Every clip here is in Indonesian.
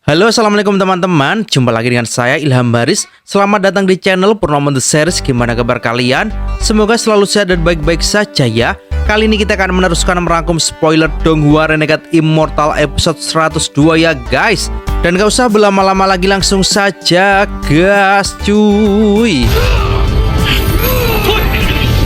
Halo, assalamualaikum teman-teman. Jumpa lagi dengan saya Ilham Baris. Selamat datang di channel Purnomo The Series. Gimana kabar kalian? Semoga selalu sehat dan baik-baik saja ya. Kali ini kita akan meneruskan merangkum spoiler Donghua Renegade Immortal episode 102 ya guys. Dan gak usah berlama-lama lagi, langsung saja gas cuy.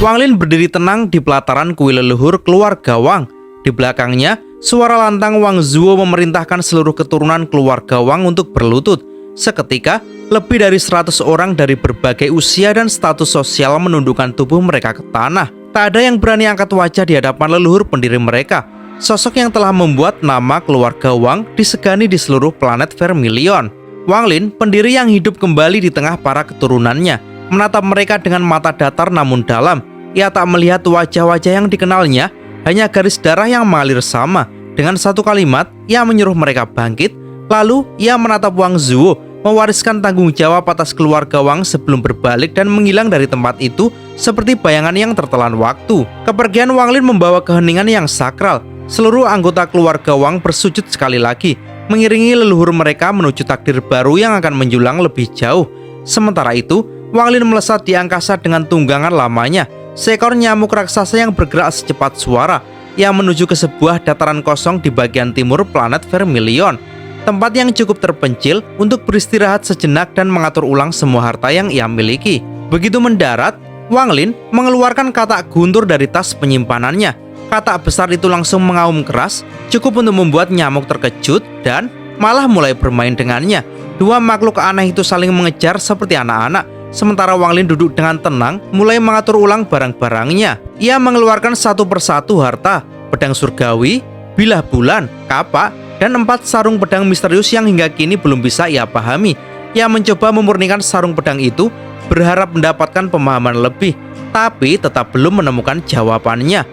Wang Lin berdiri tenang di pelataran kuil leluhur keluarga Wang. Di belakangnya, suara lantang Wang Zuo memerintahkan seluruh keturunan keluarga Wang untuk berlutut. Seketika, lebih dari 100 orang dari berbagai usia dan status sosial menundukkan tubuh mereka ke tanah. Tak ada yang berani angkat wajah di hadapan leluhur pendiri mereka. Sosok yang telah membuat nama keluarga Wang disegani di seluruh planet Vermilion. Wang Lin, pendiri yang hidup kembali di tengah para keturunannya, menatap mereka dengan mata datar namun dalam. Ia tak melihat wajah-wajah yang dikenalnya, hanya garis darah yang mengalir sama. Dengan satu kalimat, ia menyuruh mereka bangkit. Lalu, ia menatap Wang Zuo, mewariskan tanggung jawab atas keluarga Wang sebelum berbalik dan menghilang dari tempat itu seperti bayangan yang tertelan waktu. Kepergian Wang Lin membawa keheningan yang sakral. Seluruh anggota keluarga Wang bersujud sekali lagi, mengiringi leluhur mereka menuju takdir baru yang akan menjulang lebih jauh. Sementara itu, Wang Lin melesat di angkasa dengan tunggangan lamanya. Seekor nyamuk raksasa yang bergerak secepat suara yang menuju ke sebuah dataran kosong di bagian timur planet Vermilion. Tempat yang cukup terpencil untuk beristirahat sejenak dan mengatur ulang semua harta yang ia miliki. Begitu mendarat, Wang Lin mengeluarkan katak guntur dari tas penyimpanannya. Katak besar itu langsung mengaum keras, cukup untuk membuat nyamuk terkejut dan malah mulai bermain dengannya. Dua makhluk aneh itu saling mengejar seperti anak-anak. Sementara Wang Lin duduk dengan tenang, mulai mengatur ulang barang-barangnya. Ia mengeluarkan satu persatu harta, pedang surgawi, bilah bulan, kapak, dan 4 sarung pedang misterius yang hingga kini belum bisa ia pahami. Ia mencoba memurnikan sarung pedang itu, berharap mendapatkan pemahaman lebih, tapi tetap belum menemukan jawabannya.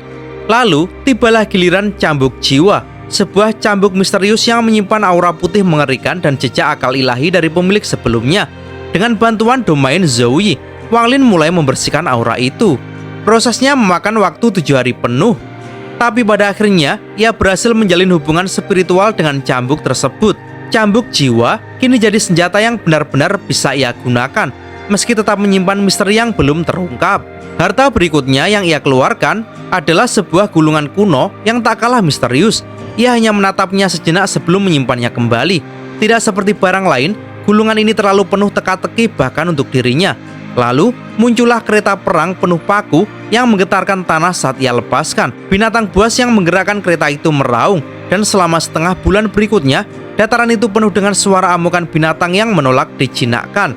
Lalu, tibalah giliran cambuk jiwa, sebuah cambuk misterius yang menyimpan aura putih mengerikan dan jejak akal ilahi dari pemilik sebelumnya. Dengan bantuan domain Zoe, Wang Lin mulai membersihkan aura itu. Prosesnya memakan waktu 7 hari penuh. Tapi pada akhirnya, ia berhasil menjalin hubungan spiritual dengan cambuk tersebut. Cambuk jiwa kini jadi senjata yang benar-benar bisa ia gunakan, meski tetap menyimpan misteri yang belum terungkap. Harta berikutnya yang ia keluarkan adalah sebuah gulungan kuno yang tak kalah misterius. Ia hanya menatapnya sejenak sebelum menyimpannya kembali. Tidak seperti barang lain, gulungan ini terlalu penuh teka-teki bahkan untuk dirinya. Lalu muncullah kereta perang penuh paku yang menggetarkan tanah saat ia lepaskan. Binatang buas yang menggerakkan kereta itu meraung, dan selama setengah bulan berikutnya, dataran itu penuh dengan suara amukan binatang yang menolak dijinakkan.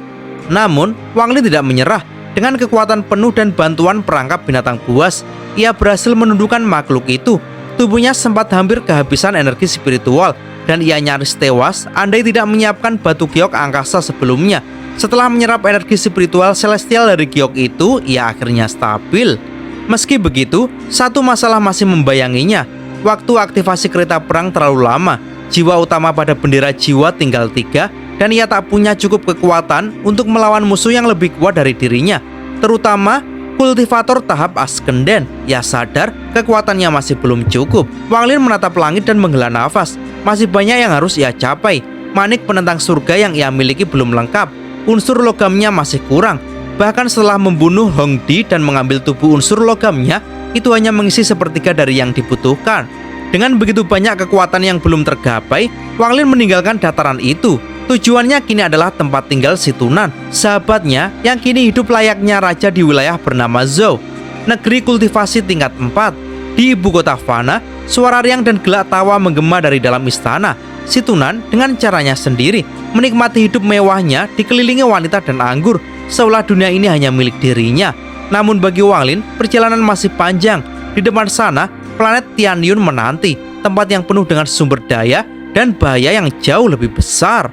Namun, Wang Lin tidak menyerah. Dengan kekuatan penuh dan bantuan perangkap binatang buas, ia berhasil menundukkan makhluk itu. Tubuhnya sempat hampir kehabisan energi spiritual, dan ia nyaris tewas andai tidak menyiapkan batu giok angkasa sebelumnya. Setelah menyerap energi spiritual celestial dari giok itu, ia akhirnya stabil. Meski begitu, satu masalah masih membayanginya. Waktu aktivasi kereta perang terlalu lama. Jiwa utama pada bendera jiwa tinggal 3, dan ia tak punya cukup kekuatan untuk melawan musuh yang lebih kuat dari dirinya, terutama kultivator tahap Askenden. Ia sadar kekuatannya masih belum cukup. Wang Lin menatap langit dan menghela nafas. Masih banyak yang harus ia capai. Manik penentang surga yang ia miliki belum lengkap. Unsur logamnya masih kurang. Bahkan setelah membunuh Hong Di dan mengambil tubuh unsur logamnya, itu hanya mengisi sepertiga dari yang dibutuhkan. Dengan begitu banyak kekuatan yang belum tergapai, Wang Lin meninggalkan dataran itu. Tujuannya kini adalah tempat tinggal Situnan, sahabatnya yang kini hidup layaknya raja di wilayah bernama Zhou, negeri kultivasi tingkat 4. Di ibu kota Fana, suara riang dan gelak tawa menggema dari dalam istana. Situnan dengan caranya sendiri menikmati hidup mewahnya dikelilingi wanita dan anggur, seolah dunia ini hanya milik dirinya. Namun bagi Wang Lin, perjalanan masih panjang. Di depan sana, planet Tianyun menanti, tempat yang penuh dengan sumber daya dan bahaya yang jauh lebih besar.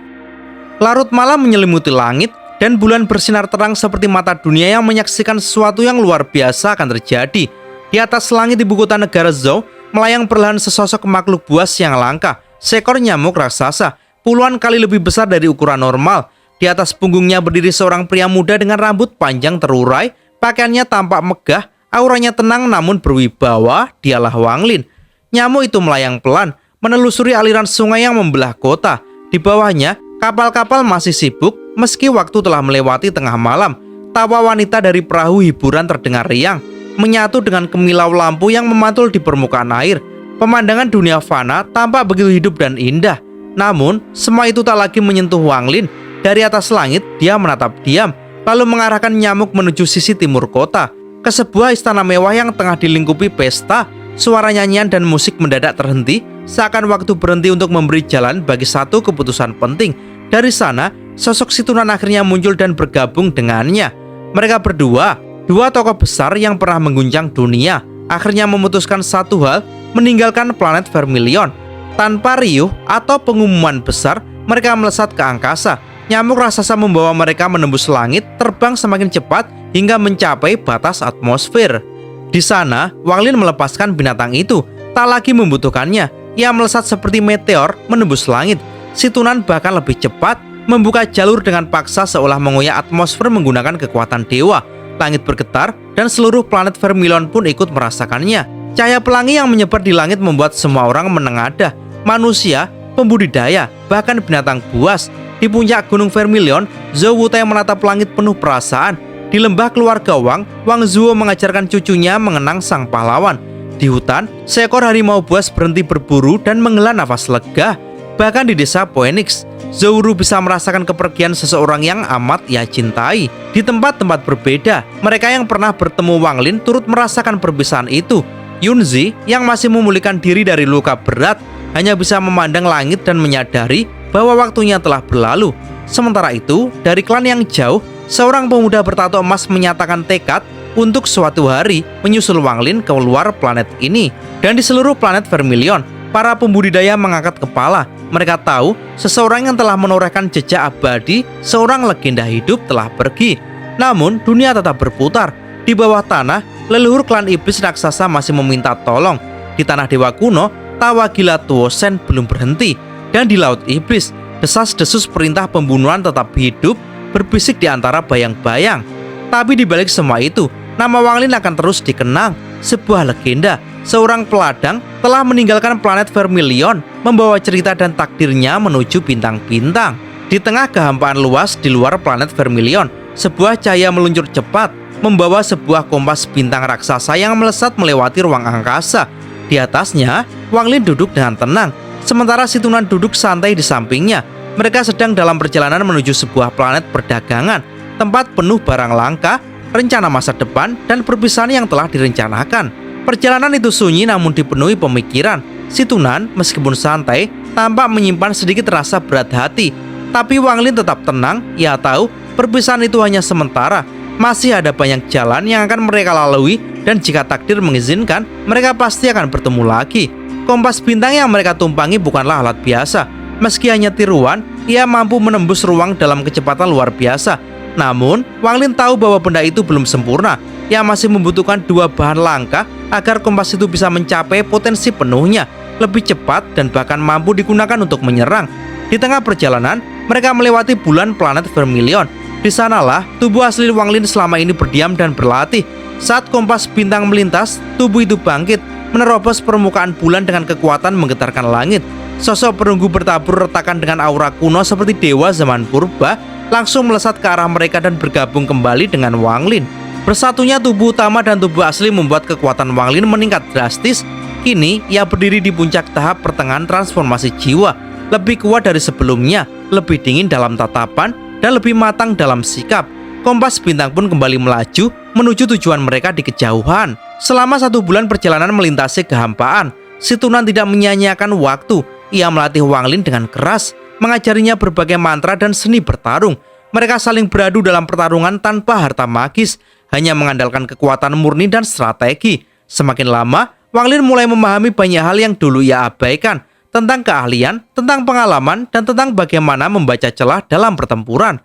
Larut malam menyelimuti langit, dan bulan bersinar terang seperti mata dunia yang menyaksikan sesuatu yang luar biasa akan terjadi. Di atas langit ibu kota negara Zhou, melayang perlahan sesosok makhluk buas yang langka, seekor nyamuk raksasa, puluhan kali lebih besar dari ukuran normal. Di atas punggungnya berdiri seorang pria muda dengan rambut panjang terurai, pakaiannya tampak megah, auranya tenang namun berwibawa. Dialah Wang Lin. Nyamuk itu melayang pelan, menelusuri aliran sungai yang membelah kota. Di bawahnya, kapal-kapal masih sibuk meski waktu telah melewati tengah malam. Tawa wanita dari perahu hiburan terdengar riang, menyatu dengan kemilau lampu yang memantul di permukaan air. Pemandangan dunia fana tampak begitu hidup dan indah. Namun, semua itu tak lagi menyentuh Wang Lin. Dari atas langit, dia menatap diam, lalu mengarahkan nyamuk menuju sisi timur kota, ke sebuah istana mewah yang tengah dilingkupi pesta. Suara nyanyian dan musik mendadak terhenti, seakan waktu berhenti untuk memberi jalan bagi satu keputusan penting. Dari sana, sosok si Tunan akhirnya muncul dan bergabung dengannya. Mereka berdua, dua tokoh besar yang pernah mengguncang dunia, akhirnya memutuskan satu hal, meninggalkan planet Vermilion. Tanpa riuh atau pengumuman besar, mereka melesat ke angkasa. Nyamuk raksasa membawa mereka menembus langit, terbang semakin cepat hingga mencapai batas atmosfer. Di sana, Wang Lin melepaskan binatang itu, tak lagi membutuhkannya. Ia melesat seperti meteor menembus langit. Si Tunan bahkan lebih cepat, membuka jalur dengan paksa seolah mengoyak atmosfer menggunakan kekuatan dewa. Langit bergetar dan seluruh planet Vermilion pun ikut merasakannya. Cahaya pelangi yang menyebar di langit membuat semua orang menengadah. Manusia, pembudidaya, bahkan binatang buas. Di puncak Gunung Vermilion, Zhou Wutai menatap langit penuh perasaan. Di lembah keluarga Wang Zuo mengajarkan cucunya mengenang sang pahlawan. Di hutan, seekor harimau buas berhenti berburu dan menghela nafas lega. Bahkan di desa Phoenix, Zhou Ru bisa merasakan kepergian seseorang yang amat ia cintai. Di tempat-tempat berbeda, mereka yang pernah bertemu Wang Lin turut merasakan perpisahan itu. Yunzi yang masih memulihkan diri dari luka berat hanya bisa memandang langit dan menyadari bahwa waktunya telah berlalu. Sementara itu, dari klan yang jauh, seorang pemuda bertato emas menyatakan tekad untuk suatu hari menyusul Wang Lin ke luar planet ini. Dan di seluruh planet Vermilion, para pembudidaya mengangkat kepala. Mereka tahu seseorang yang telah menorehkan jejak abadi, seorang legenda hidup telah pergi. Namun, dunia tetap berputar. Di bawah tanah, leluhur klan iblis raksasa masih meminta tolong. Di tanah dewa kuno, tawa gila Tuosen belum berhenti. Dan di laut iblis, desas-desus perintah pembunuhan tetap hidup, berbisik di antara bayang-bayang. Tapi di balik semua itu, nama Wang Lin akan terus dikenang. Sebuah legenda, seorang peladang telah meninggalkan planet Vermilion, membawa cerita dan takdirnya menuju bintang-bintang. Di tengah kehampaan luas di luar planet Vermilion, sebuah cahaya meluncur cepat, membawa sebuah kompas bintang raksasa yang melesat melewati ruang angkasa. Di atasnya, Wang Lin duduk dengan tenang, sementara si Tunan duduk santai di sampingnya. Mereka sedang dalam perjalanan menuju sebuah planet perdagangan, tempat penuh barang langka, rencana masa depan, dan perpisahan yang telah direncanakan. Perjalanan itu sunyi namun dipenuhi pemikiran. Si Tunan, meskipun santai, tampak menyimpan sedikit rasa berat hati. Tapi Wang Lin tetap tenang. Ia tahu perpisahan itu hanya sementara. Masih ada banyak jalan yang akan mereka lalui, dan jika takdir mengizinkan, mereka pasti akan bertemu lagi. Kompas bintang yang mereka tumpangi bukanlah alat biasa. Meski hanya tiruan, ia mampu menembus ruang dalam kecepatan luar biasa. Namun, Wang Lin tahu bahwa benda itu belum sempurna. Ia masih membutuhkan dua bahan langka agar kompas itu bisa mencapai potensi penuhnya, lebih cepat dan bahkan mampu digunakan untuk menyerang. Di tengah perjalanan, mereka melewati bulan planet Vermilion. Di sanalah tubuh asli Wang Lin selama ini berdiam dan berlatih. Saat kompas bintang melintas, tubuh itu bangkit, menerobos permukaan bulan dengan kekuatan menggetarkan langit. Sosok perunggu bertabur retakan dengan aura kuno seperti dewa zaman purba, langsung melesat ke arah mereka dan bergabung kembali dengan Wang Lin. Bersatunya tubuh utama dan tubuh asli membuat kekuatan Wang Lin meningkat drastis. Kini ia berdiri di puncak tahap pertengahan transformasi jiwa, lebih kuat dari sebelumnya, lebih dingin dalam tatapan, dan lebih matang dalam sikap. Kompas bintang pun kembali melaju menuju tujuan mereka di kejauhan. Selama 1 bulan perjalanan melintasi kehampaan, si Tunan tidak menyia-nyiakan waktu. Ia melatih Wang Lin dengan keras, mengajarinya berbagai mantra dan seni bertarung. Mereka saling beradu dalam pertarungan tanpa harta magis, hanya mengandalkan kekuatan murni dan strategi. Semakin lama, Wang Lin mulai memahami banyak hal yang dulu ia abaikan, tentang keahlian, tentang pengalaman, dan tentang bagaimana membaca celah dalam pertempuran.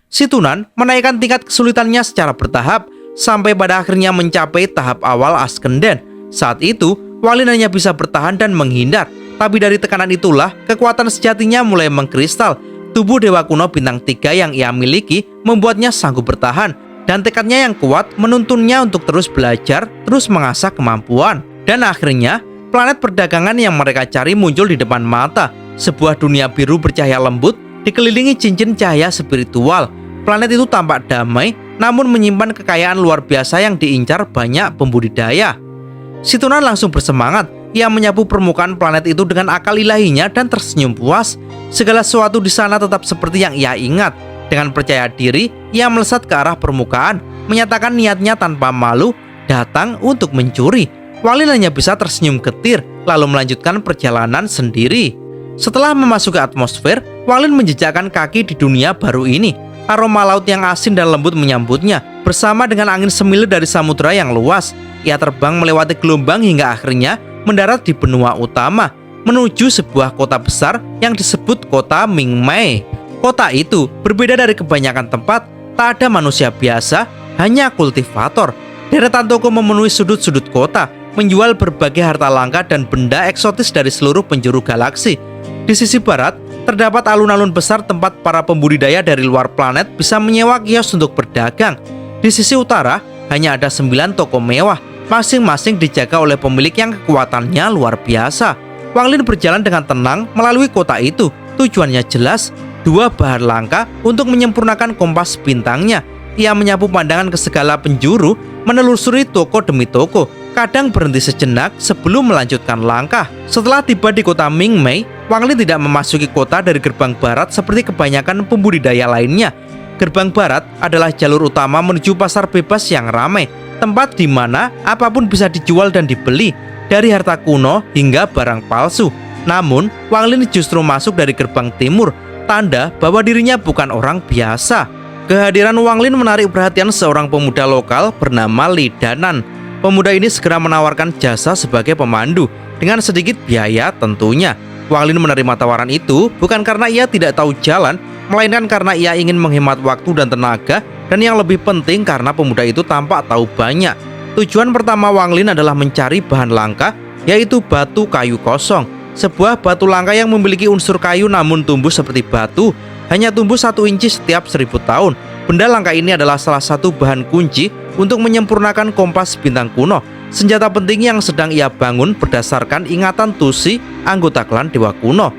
Si Tunan menaikkan tingkat kesulitannya secara bertahap, sampai pada akhirnya mencapai tahap awal Askenden. Saat itu, Wang Lin hanya bisa bertahan dan menghindar. Tapi dari tekanan itulah, kekuatan sejatinya mulai mengkristal. Tubuh Dewa Kuno Bintang 3 yang ia miliki membuatnya sanggup bertahan. Dan tekadnya yang kuat menuntunnya untuk terus belajar, terus mengasah kemampuan. Dan akhirnya, planet perdagangan yang mereka cari muncul di depan mata. sebuah dunia biru bercahaya lembut dikelilingi cincin cahaya spiritual. Planet itu tampak damai, namun menyimpan kekayaan luar biasa yang diincar banyak pembudidaya. Si Tunan langsung bersemangat. Ia menyapu permukaan planet itu dengan akal ilahinya dan tersenyum puas. Segala sesuatu di sana tetap seperti yang ia ingat. Dengan percaya diri, ia melesat ke arah permukaan, menyatakan niatnya tanpa malu, datang untuk mencuri. Wang Lin hanya bisa tersenyum getir, lalu melanjutkan perjalanan sendiri. Setelah memasuki atmosfer, Wang Lin menjejakkan kaki di dunia baru ini. Aroma laut yang asin dan lembut menyambutnya, bersama dengan angin semilir dari samudera yang luas. Ia terbang melewati gelombang hingga akhirnya mendarat di benua utama, menuju sebuah kota besar yang disebut kota Mingmei. Kota itu berbeda dari kebanyakan tempat, tak ada manusia biasa, hanya kultivator. Deretan toko memenuhi sudut-sudut kota, menjual berbagai harta langka dan benda eksotis dari seluruh penjuru galaksi. Di sisi barat, terdapat alun-alun besar tempat para pembudidaya dari luar planet bisa menyewa kios untuk berdagang. Di sisi utara, hanya ada 9 toko mewah, masing-masing dijaga oleh pemilik yang kekuatannya luar biasa. Wang Lin berjalan dengan tenang melalui kota itu. Tujuannya jelas, 2 bahan langka untuk menyempurnakan kompas bintangnya. Ia menyapu pandangan ke segala penjuru, menelusuri toko demi toko, kadang berhenti sejenak sebelum melanjutkan langkah. Setelah tiba di kota Mingmei, Wang Lin tidak memasuki kota dari gerbang barat seperti kebanyakan pembudidaya lainnya. Gerbang barat adalah jalur utama menuju pasar bebas yang ramai, tempat di mana apapun bisa dijual dan dibeli, dari harta kuno hingga barang palsu. Namun, Wang Lin justru masuk dari gerbang timur, tanda bahwa dirinya bukan orang biasa. Kehadiran Wang Lin menarik perhatian seorang pemuda lokal bernama Li Danan. Pemuda ini segera menawarkan jasa sebagai pemandu, dengan sedikit biaya tentunya. Wang Lin menerima tawaran itu bukan karena ia tidak tahu jalan, melainkan karena ia ingin menghemat waktu dan tenaga, dan yang lebih penting karena pemuda itu tampak tahu banyak. Tujuan pertama Wang Lin adalah mencari bahan langka, yaitu batu kayu kosong. Sebuah batu langka yang memiliki unsur kayu namun tumbuh seperti batu, hanya tumbuh 1 inci setiap 1000 tahun. Benda langka ini adalah salah satu bahan kunci untuk menyempurnakan kompas bintang kuno, senjata penting yang sedang ia bangun berdasarkan ingatan Tusi, anggota klan Dewa Kuno.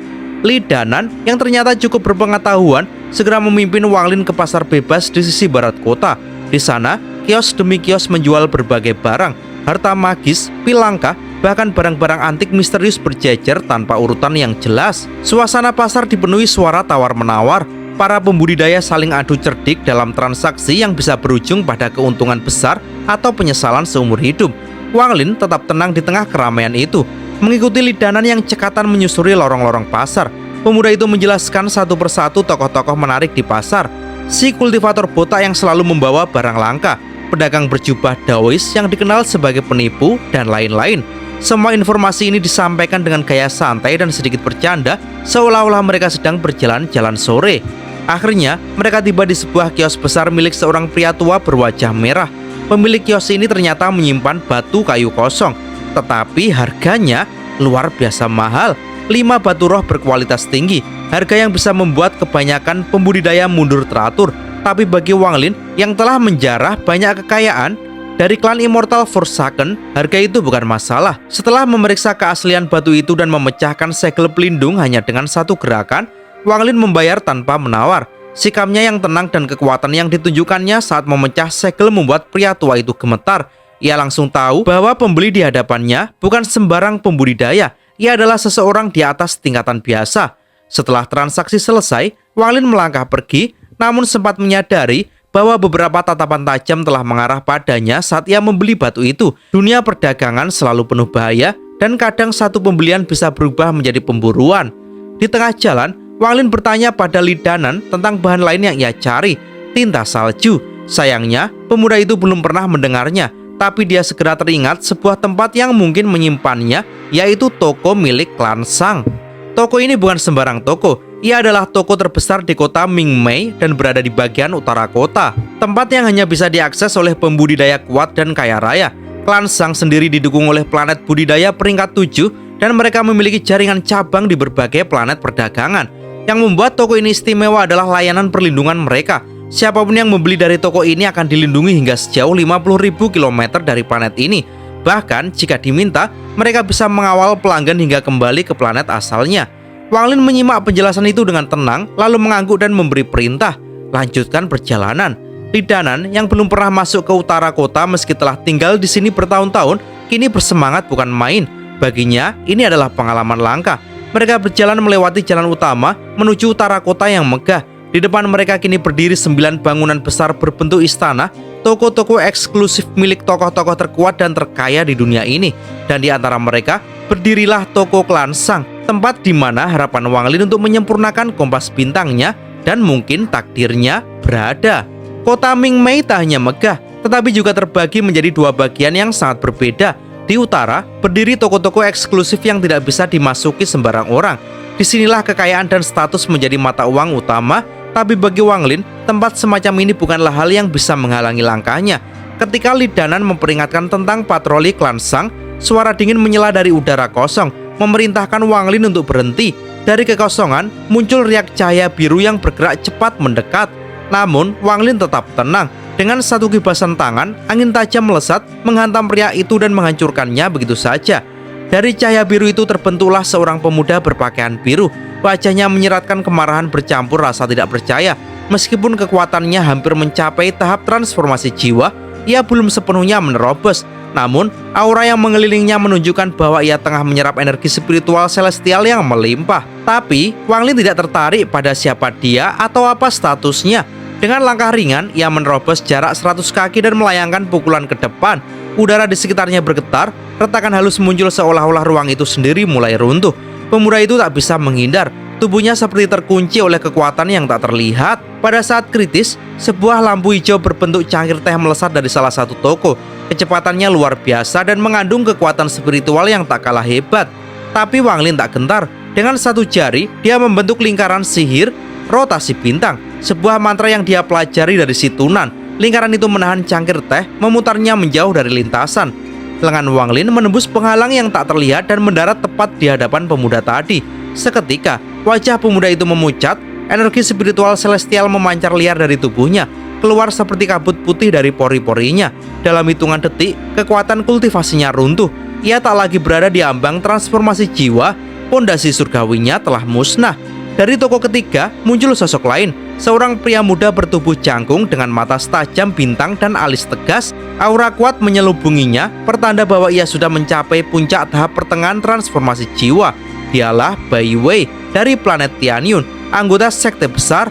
Li Danan yang ternyata cukup berpengetahuan segera memimpin Wang Lin ke pasar bebas di sisi barat kota. Di sana, kios demi kios menjual berbagai barang, harta magis, pil langka, bahkan barang-barang antik misterius berjejer tanpa urutan yang jelas. Suasana pasar dipenuhi suara tawar-menawar. Para pembudidaya saling adu cerdik dalam transaksi yang bisa berujung pada keuntungan besar atau penyesalan seumur hidup. Wang Lin tetap tenang di tengah keramaian itu, mengikuti Li Danan yang cekatan menyusuri lorong-lorong pasar. Pemuda itu menjelaskan satu persatu tokoh-tokoh menarik di pasar. Si kultivator botak yang selalu membawa barang langka, pedagang berjubah Daois yang dikenal sebagai penipu, dan lain-lain. Semua informasi ini disampaikan dengan gaya santai dan sedikit bercanda, seolah-olah mereka sedang berjalan-jalan sore. Akhirnya, mereka tiba di sebuah kios besar milik seorang pria tua berwajah merah. Pemilik kios ini ternyata menyimpan batu kayu kosong, tetapi harganya luar biasa mahal. 5 batu roh berkualitas tinggi, harga yang bisa membuat kebanyakan pembudidaya mundur teratur. Tapi bagi Wang Lin yang telah menjarah banyak kekayaan dari klan Immortal Forsaken, harga itu bukan masalah. Setelah memeriksa keaslian batu itu dan memecahkan segel pelindung hanya dengan satu gerakan, Wang Lin membayar tanpa menawar. Sikapnya yang tenang dan kekuatan yang ditunjukkannya saat memecah segel membuat pria tua itu gemetar. Ia langsung tahu bahwa pembeli di hadapannya bukan sembarang pembudidaya. Ia adalah seseorang di atas tingkatan biasa. Setelah transaksi selesai, Wang Lin melangkah pergi, namun sempat menyadari bahwa beberapa tatapan tajam telah mengarah padanya saat ia membeli batu itu. Dunia perdagangan selalu penuh bahaya, dan kadang satu pembelian bisa berubah menjadi pemburuan. Di tengah jalan, Wang Lin bertanya pada Li Danan tentang bahan lain yang ia cari, tinta salju. Sayangnya, pemuda itu belum pernah mendengarnya, tapi dia segera teringat sebuah tempat yang mungkin menyimpannya, yaitu toko milik klan Sang. Toko ini bukan sembarang toko. Ia adalah toko terbesar di kota Mingmei dan berada di bagian utara kota. Tempat yang hanya bisa diakses oleh pembudidaya kuat dan kaya raya. Klan Sang sendiri didukung oleh planet budidaya peringkat 7 dan mereka memiliki jaringan cabang di berbagai planet perdagangan. Yang membuat toko ini istimewa adalah layanan perlindungan mereka. Siapapun yang membeli dari toko ini akan dilindungi hingga sejauh 50.000 km dari planet ini. Bahkan jika diminta, mereka bisa mengawal pelanggan hingga kembali ke planet asalnya. Wang Lin menyimak penjelasan itu dengan tenang, lalu mengangguk dan memberi perintah, lanjutkan perjalanan. Li Danan yang belum pernah masuk ke utara kota meski telah tinggal di sini bertahun-tahun, kini bersemangat bukan main. Baginya, ini adalah pengalaman langka. Mereka berjalan melewati jalan utama menuju utara kota yang megah. Di depan mereka kini berdiri 9 bangunan besar berbentuk istana, toko-toko eksklusif milik tokoh-tokoh terkuat dan terkaya di dunia ini. Dan di antara mereka, berdirilah toko Klan Shang, tempat di mana harapan Wang Lin untuk menyempurnakan kompas bintangnya dan mungkin takdirnya berada. Kota Mingmei tak hanya megah, tetapi juga terbagi menjadi 2 bagian yang sangat berbeda. Di utara, berdiri toko-toko eksklusif yang tidak bisa dimasuki sembarang orang. Disinilah kekayaan dan status menjadi mata uang utama, tapi bagi Wang Lin, tempat semacam ini bukanlah hal yang bisa menghalangi langkahnya. Ketika Li Danan memperingatkan tentang patroli Klan Shang, suara dingin menyela dari udara kosong, memerintahkan Wang Lin untuk berhenti. Dari kekosongan, muncul riak cahaya biru yang bergerak cepat mendekat. Namun, Wang Lin tetap tenang. Dengan satu gibasan tangan, angin tajam melesat, menghantam pria itu dan menghancurkannya begitu saja. Dari cahaya biru itu terbentuklah seorang pemuda berpakaian biru. Wajahnya menyeratkan kemarahan bercampur rasa tidak percaya. Meskipun kekuatannya hampir mencapai tahap transformasi jiwa, ia belum sepenuhnya menerobos. Namun, aura yang mengelilinginya menunjukkan bahwa ia tengah menyerap energi spiritual celestial yang melimpah. Tapi, Wang Lin tidak tertarik pada siapa dia atau apa statusnya. Dengan langkah ringan, ia menerobos jarak 100 kaki dan melayangkan pukulan ke depan. Udara di sekitarnya bergetar, retakan halus muncul seolah-olah ruang itu sendiri mulai runtuh. Pemuda itu tak bisa menghindar, tubuhnya seperti terkunci oleh kekuatan yang tak terlihat. Pada saat kritis, sebuah lampu hijau berbentuk cangkir teh melesat dari salah satu toko. Kecepatannya luar biasa dan mengandung kekuatan spiritual yang tak kalah hebat. Tapi Wang Lin tak gentar. Dengan satu jari, dia membentuk lingkaran sihir rotasi bintang, sebuah mantra yang dia pelajari dari si Tunan. Lingkaran itu menahan cangkir teh, memutarnya menjauh dari lintasan. Lengan Wang Lin menembus penghalang yang tak terlihat dan mendarat tepat di hadapan pemuda tadi. Seketika, wajah pemuda itu memucat, energi spiritual celestial memancar liar dari tubuhnya, keluar seperti kabut putih dari pori-porinya. Dalam hitungan detik, kekuatan kultivasinya runtuh. Ia tak lagi berada di ambang transformasi jiwa, pondasi surgawinya telah musnah. Dari toko ketiga, muncul sosok lain, seorang pria muda bertubuh jangkung dengan mata setajam bintang dan alis tegas. Aura kuat menyelubunginya, pertanda bahwa ia sudah mencapai puncak tahap pertengahan transformasi jiwa. Dialah Bai Wei dari planet Tianyun, anggota sekte besar,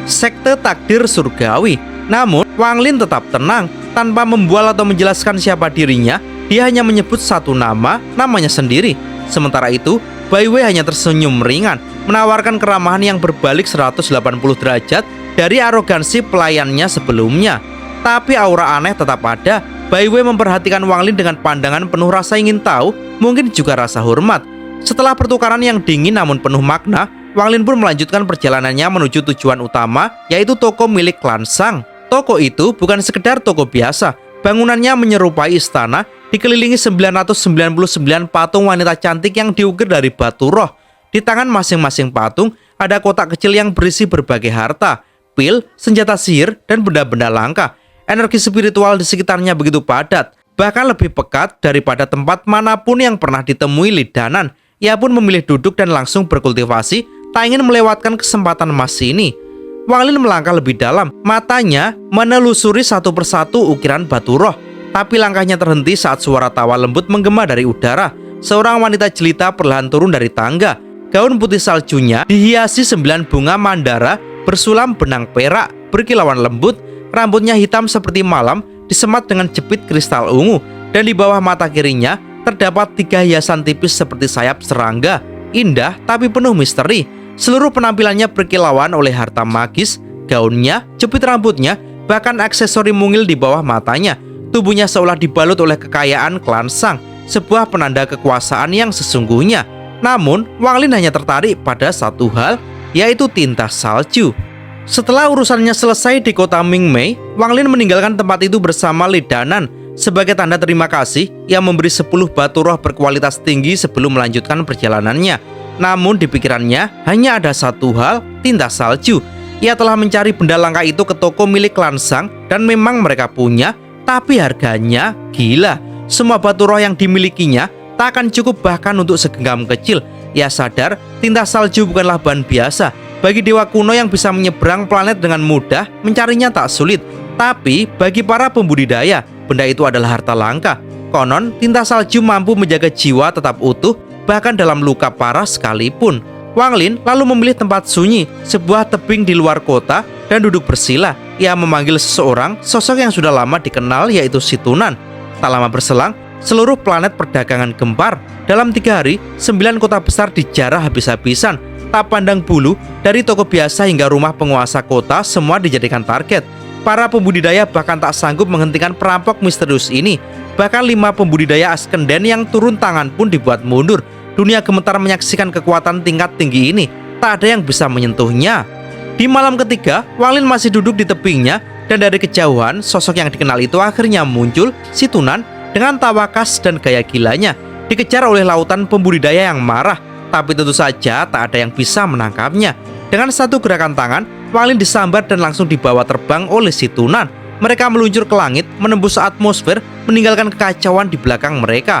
sekte takdir surgawi. Namun, Wang Lin tetap tenang, tanpa membual atau menjelaskan siapa dirinya. Dia hanya menyebut satu nama, namanya sendiri. Sementara itu, Bai Wei hanya tersenyum ringan, menawarkan keramahan yang berbalik 180 derajat dari arogansi pelayannya sebelumnya. Tapi aura aneh tetap ada. Bai Wei memperhatikan Wang Lin dengan pandangan penuh rasa ingin tahu, mungkin juga rasa hormat. Setelah pertukaran yang dingin namun penuh makna, Wang Lin pun melanjutkan perjalanannya menuju tujuan utama, yaitu toko milik Klan Shang. Toko itu bukan sekedar toko biasa. Bangunannya menyerupai istana, dikelilingi 999 patung wanita cantik yang diukir dari batu roh. Di tangan masing-masing patung ada kotak kecil yang berisi berbagai harta, pil, senjata sihir, dan benda-benda langka. Energi spiritual di sekitarnya begitu padat, bahkan lebih pekat daripada tempat manapun yang pernah ditemui Li Danan. Ia pun memilih duduk dan langsung berkultivasi, tak ingin melewatkan kesempatan emas ini. Wang Lin melangkah lebih dalam, matanya menelusuri satu persatu ukiran batu roh. Tapi langkahnya terhenti saat suara tawa lembut menggema dari udara. Seorang wanita jelita perlahan turun dari tangga. Gaun putih saljunya dihiasi 9 bunga mandara bersulam benang perak berkilauan lembut. Rambutnya hitam seperti malam, disemat dengan jepit kristal ungu. Dan di bawah mata kirinya terdapat 3 hiasan tipis seperti sayap serangga. Indah tapi penuh misteri. Seluruh penampilannya berkilauan oleh harta magis. Gaunnya, jepit rambutnya, bahkan aksesori mungil di bawah matanya. Tubuhnya seolah dibalut oleh kekayaan Klan Shang, sebuah penanda kekuasaan yang sesungguhnya. Namun, Wang Lin hanya tertarik pada satu hal, yaitu tinta salju. Setelah urusannya selesai di kota Mingmei, Wang Lin meninggalkan tempat itu bersama Li Danan. Sebagai tanda terima kasih, ia memberi 10 batu roh berkualitas tinggi sebelum melanjutkan perjalanannya. Namun di pikirannya hanya ada satu hal, tinta salju. Ia telah mencari benda langka itu ke toko milik Klan Shang dan memang mereka punya, tapi harganya gila. Semua batu roh yang dimilikinya tak akan cukup bahkan untuk segenggam kecil. Ia sadar tinta salju bukanlah bahan biasa. Bagi dewa kuno yang bisa menyeberang planet dengan mudah, mencarinya tak sulit. Tapi bagi para pembudidaya, benda itu adalah harta langka. Konon, tinta salju mampu menjaga jiwa tetap utuh, bahkan dalam luka parah sekalipun. Wang Lin lalu memilih tempat sunyi, sebuah tebing di luar kota, dan duduk bersila. Ia memanggil seseorang, sosok yang sudah lama dikenal, yaitu Si Tunan. Tak lama berselang, seluruh planet perdagangan gempar. Dalam 3 hari, 9 kota besar dijarah habis-habisan. Tak pandang bulu, dari toko biasa hingga rumah penguasa kota, semua dijadikan target. Para pembudidaya bahkan tak sanggup menghentikan perampok misterius ini. Bahkan 5 pembudidaya Askenden yang turun tangan pun dibuat mundur. Dunia gemetar menyaksikan kekuatan tingkat tinggi ini. Tak ada yang bisa menyentuhnya. Di malam ketiga, Wang Lin masih duduk di tebingnya, dan dari kejauhan, sosok yang dikenal itu akhirnya muncul, Si Tunan, dengan tawa khas dan gaya gilanya. Dikejar oleh lautan pembudidaya yang marah. Tapi tentu saja tak ada yang bisa menangkapnya. Dengan satu gerakan tangan, Wang Lin disambar dan langsung dibawa terbang oleh Si Tunan. Mereka meluncur ke langit, menembus atmosfer, meninggalkan kekacauan di belakang mereka.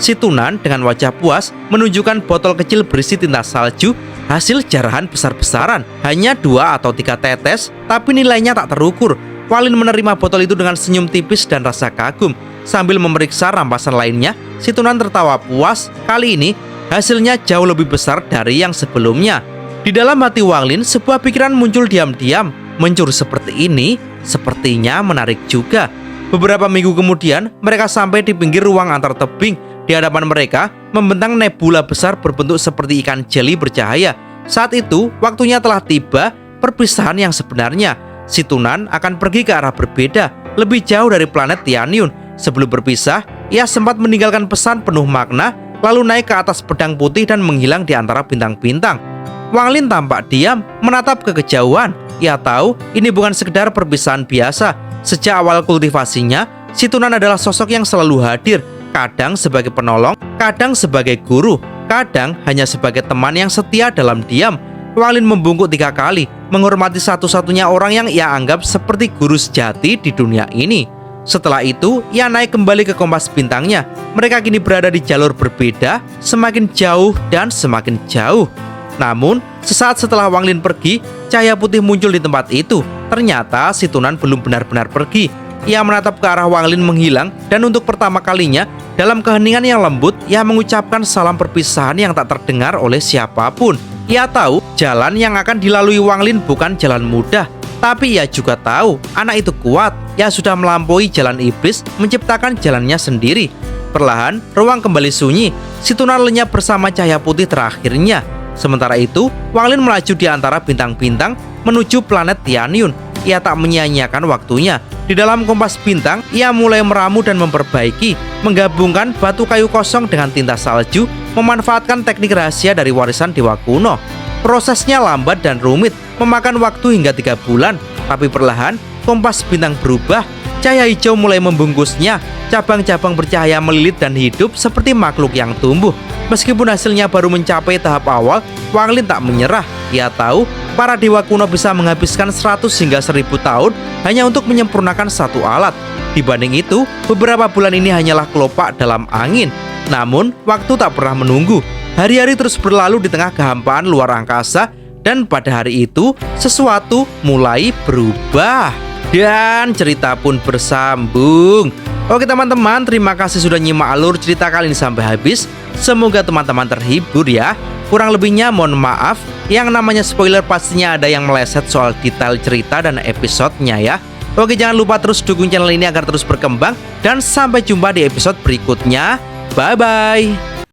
Si Tunan dengan wajah puas menunjukkan botol kecil berisi tinta salju, hasil jarahan besar-besaran. Hanya 2 atau 3 tetes, tapi nilainya tak terukur. Wang Lin menerima botol itu dengan senyum tipis dan rasa kagum. Sambil memeriksa rampasan lainnya, Si Tunan tertawa puas. Kali ini, hasilnya jauh lebih besar dari yang sebelumnya. Di dalam hati Wang Lin, sebuah pikiran muncul diam-diam. Mencuri seperti ini, sepertinya menarik juga. Beberapa minggu kemudian, mereka sampai di pinggir ruang antar tebing. Di hadapan mereka, membentang nebula besar berbentuk seperti ikan jeli bercahaya. Saat itu, waktunya telah tiba, perpisahan yang sebenarnya. Si Tunan akan pergi ke arah berbeda, lebih jauh dari planet Tianyun. Sebelum berpisah, ia sempat meninggalkan pesan penuh makna, lalu naik ke atas pedang putih dan menghilang di antara bintang-bintang. Wang Lin tampak diam, menatap ke kejauhan. Ia tahu ini bukan sekedar perpisahan biasa. Sejak awal kultivasinya, Si Tunan adalah sosok yang selalu hadir, kadang sebagai penolong, kadang sebagai guru, kadang hanya sebagai teman yang setia dalam diam. Wang Lin membungkuk 3 kali, menghormati satu-satunya orang yang ia anggap seperti guru sejati di dunia ini. Setelah itu, ia naik kembali ke kompas bintangnya. Mereka kini berada di jalur berbeda, semakin jauh dan semakin jauh. Namun, sesaat setelah Wang Lin pergi, cahaya putih muncul di tempat itu. Ternyata Si Tunan belum benar-benar pergi. Ia menatap ke arah Wang Lin menghilang, dan untuk pertama kalinya, dalam keheningan yang lembut, ia mengucapkan salam perpisahan yang tak terdengar oleh siapapun. Ia tahu jalan yang akan dilalui Wang Lin bukan jalan mudah. Tapi ia juga tahu anak itu kuat. Ia sudah melampaui jalan iblis, menciptakan jalannya sendiri. Perlahan, ruang kembali sunyi. Si Tunan lenyap bersama cahaya putih terakhirnya. Sementara itu, Wang Lin melaju di antara bintang-bintang menuju planet Tianyun. Ia tak menyia-nyiakan waktunya. Di dalam kompas bintang, ia mulai meramu dan memperbaiki, menggabungkan batu kayu kosong dengan tinta salju, memanfaatkan teknik rahasia dari warisan dewa kuno. Prosesnya lambat dan rumit, memakan waktu hingga 3 bulan. Tapi perlahan, kompas bintang berubah. Cahaya hijau mulai membungkusnya. Cabang-cabang bercahaya melilit dan hidup seperti makhluk yang tumbuh. Meskipun hasilnya baru mencapai tahap awal, Wang Lin tak menyerah. Ia tahu para dewa kuno bisa menghabiskan 100 hingga 1000 tahun hanya untuk menyempurnakan satu alat. Dibanding itu, beberapa bulan ini hanyalah kelopak dalam angin. Namun, waktu tak pernah menunggu. Hari-hari terus berlalu di tengah kehampaan luar angkasa, dan pada hari itu, sesuatu mulai berubah. Dan cerita pun bersambung. Oke teman-teman, terima kasih sudah nyimak alur cerita kali ini sampai habis. Semoga teman-teman terhibur ya. Kurang lebihnya mohon maaf. Yang namanya spoiler pastinya ada yang meleset soal detail cerita dan episodenya ya. Oke, jangan lupa terus dukung channel ini agar terus berkembang. Dan sampai jumpa di episode berikutnya. Bye-bye.